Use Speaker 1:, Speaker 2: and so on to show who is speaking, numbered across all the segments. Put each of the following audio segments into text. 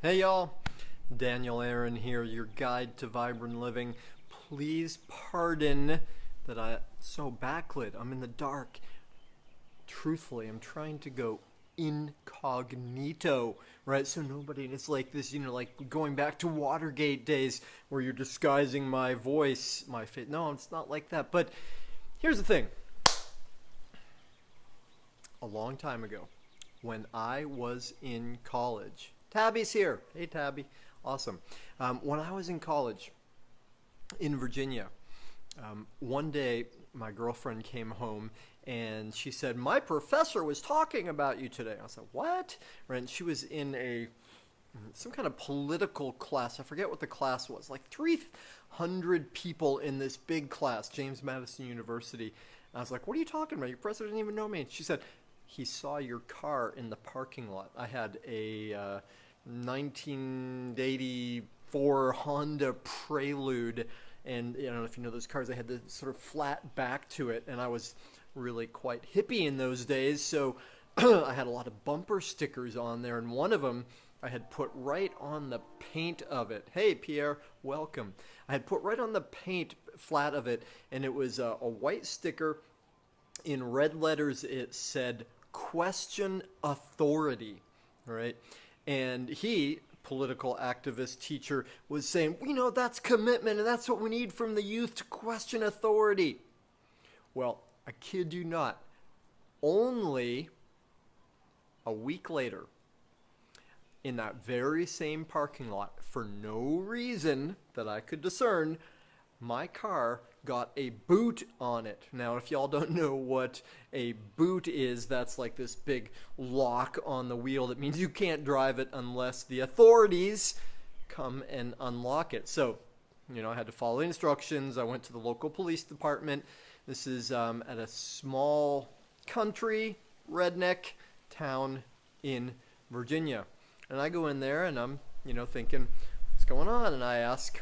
Speaker 1: Hey y'all, Daniel Aaron here, your guide to vibrant living. Please pardon that I'm so backlit. I'm in the dark. Truthfully, I'm trying to go incognito, right? So nobody, it's like this, like going back to Watergate days where you're disguising my voice, my face. No, it's not like that. But here's the thing. A long time ago, when I was in college, Tabby's here. Hey, Tabby. Awesome. When I was in college in Virginia, one day my girlfriend came home and she said, "My professor was talking about you today." I said, "What?" Right? And she was in some kind of political class. I forget what the class was. Like 300 people in this big class, James Madison University. And I was like, "What are you talking about? Your professor didn't even know me." And she said, "He saw your car in the parking lot." I had a 1984 Honda Prelude, and I don't know if you know those cars. They had the sort of flat back to it, and I was really quite hippie in those days, so I had a lot of bumper stickers on there, and one of them I had put right on the paint of it. Hey, Pierre, welcome. I had put right on the paint flat of it, and it was a white sticker. In red letters, it said, "Question authority," right? And he, political activist teacher, was saying, that's commitment, and that's what we need from the youth, to question authority. Well, I kid you not, only a week later, in that very same parking lot, for no reason that I could discern, my car got a boot on it. Now, if y'all don't know what a boot is, that's like this big lock on the wheel that means you can't drive it unless the authorities come and unlock it. So, I had to follow instructions. I went to the local police department. This is at a small country, redneck town in Virginia. And I go in there and I'm, thinking, what's going on? And I ask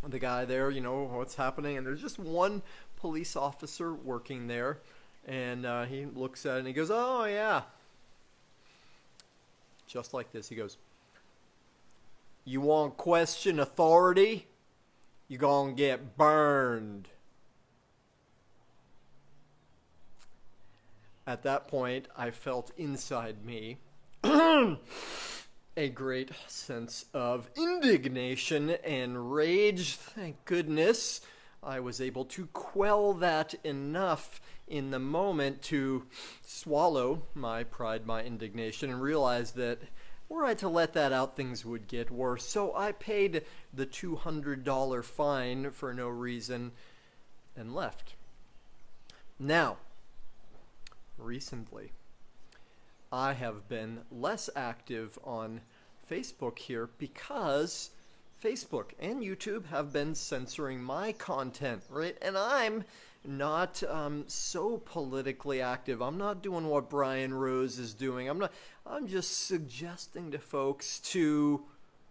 Speaker 1: the guy there, what's happening, and there's just one police officer working there, and he looks at it and he goes, "Oh yeah," just like this. He goes, "You want question authority? You gonna get burned." At that point, I felt inside me a great sense of indignation and rage. Thank goodness I was able to quell that enough in the moment to swallow my pride, my indignation, and realize that were I to let that out, things would get worse. So I paid the $200 fine for no reason and left. Now, recently, I have been less active on Facebook here because Facebook and YouTube have been censoring my content, right? And I'm not so politically active. I'm not doing what Brian Rose is doing. I'm just suggesting to folks to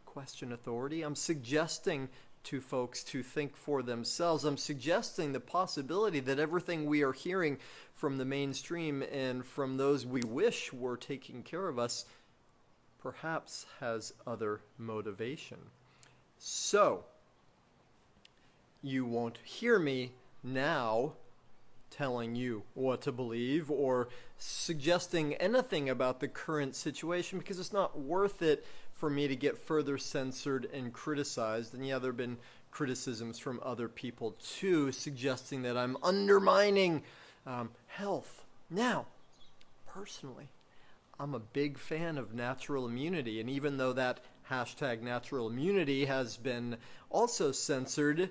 Speaker 1: question authority. I'm suggesting to folks to think for themselves. I'm suggesting the possibility that everything we are hearing from the mainstream and from those we wish were taking care of us perhaps has other motivation. So, you won't hear me now telling you what to believe or suggesting anything about the current situation, because it's not worth it for me to get further censored and criticized. And yeah, there have been criticisms from other people too, suggesting that I'm undermining health. Now, personally, I'm a big fan of natural immunity, and even though that hashtag natural immunity has been also censored,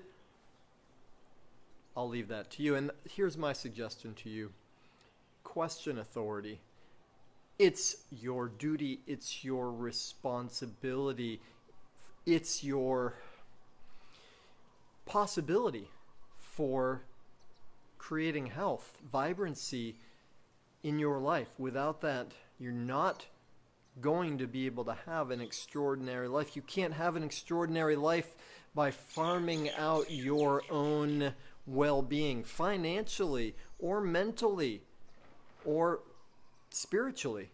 Speaker 1: I'll leave that to you. And here's my suggestion to you. Question authority. It's your duty, it's your responsibility, it's your possibility for creating health, vibrancy in your life. Without that, you're not going to be able to have an extraordinary life. You can't have an extraordinary life by farming out your own well-being financially or mentally or spiritually.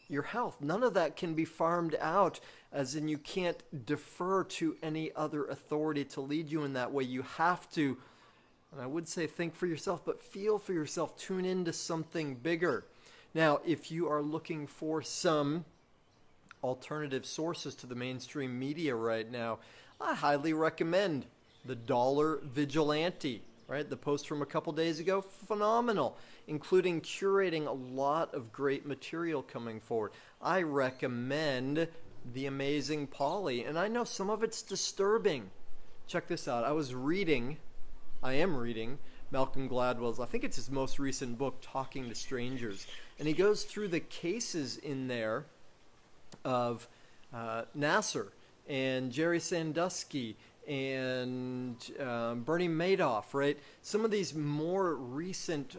Speaker 1: your health. None of that can be farmed out, as in you can't defer to any other authority to lead you in that way. You have to, and I would say think for yourself, but feel for yourself. Tune into something bigger. Now, if you are looking for some alternative sources to the mainstream media right now, I highly recommend the Dollar Vigilante, right? The post from a couple days ago, phenomenal, including curating a lot of great material coming forward. I recommend The Amazing Polly, and I know some of it's disturbing. Check this out. I am reading Malcolm Gladwell's, I think it's his most recent book, Talking to Strangers, and he goes through the cases in there of Nasser and Jerry Sandusky and Bernie Madoff, right? Some of these more recent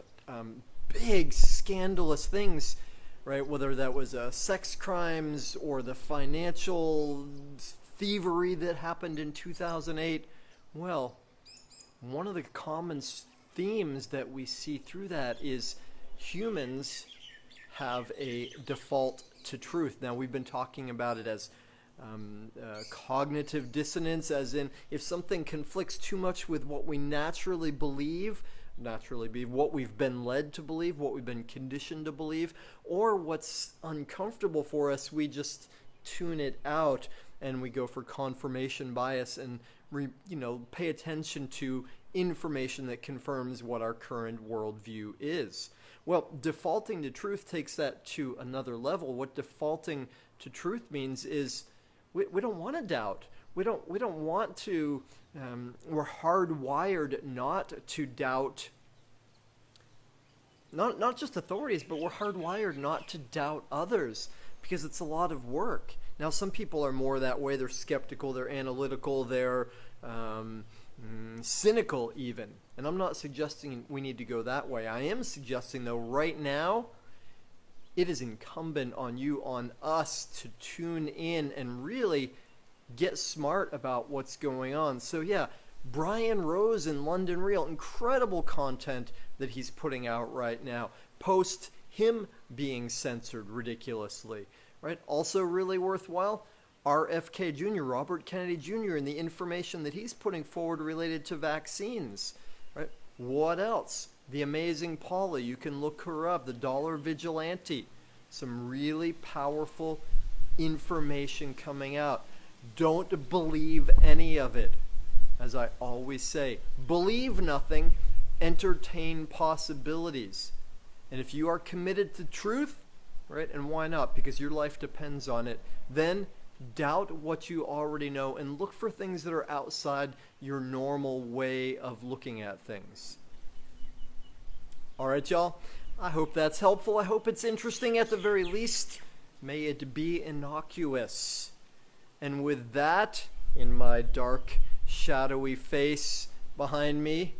Speaker 1: big scandalous things, right? Whether that was sex crimes or the financial thievery that happened in 2008. Well, one of the common themes that we see through that is humans have a default to truth. Now, we've been talking about it as cognitive dissonance, as in if something conflicts too much with what we naturally believe, what we've been led to believe, what we've been conditioned to believe, or what's uncomfortable for us, we just tune it out and we go for confirmation bias and pay attention to information that confirms what our current worldview is. Well, defaulting to truth takes that to another level. What defaulting to truth means is we don't want to doubt. We don't want to. We're hardwired not to doubt. Not just authorities, but we're hardwired not to doubt others because it's a lot of work. Now, some people are more that way. They're skeptical. They're analytical. They're cynical even. And I'm not suggesting we need to go that way. I am suggesting, though, right now, it is incumbent on you, on us, to tune in and really get smart about what's going on. So yeah, Brian Rose in London Real, incredible content that he's putting out right now, post him being censored ridiculously, right? Also really worthwhile, RFK Jr., Robert Kennedy Jr., and the information that he's putting forward related to vaccines, right? What else? The Amazing Polly, you can look her up, the Dollar Vigilante, some really powerful information coming out. Don't believe any of it. As I always say, believe nothing, entertain possibilities. And if you are committed to truth, right, and why not? Because your life depends on it, then doubt what you already know and look for things that are outside your normal way of looking at things. All right, y'all. I hope that's helpful. I hope it's interesting at the very least. May it be innocuous. And with that, in my dark, shadowy face behind me,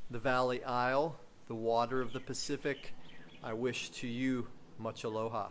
Speaker 1: the Valley Isle, the water of the Pacific, I wish to you much aloha.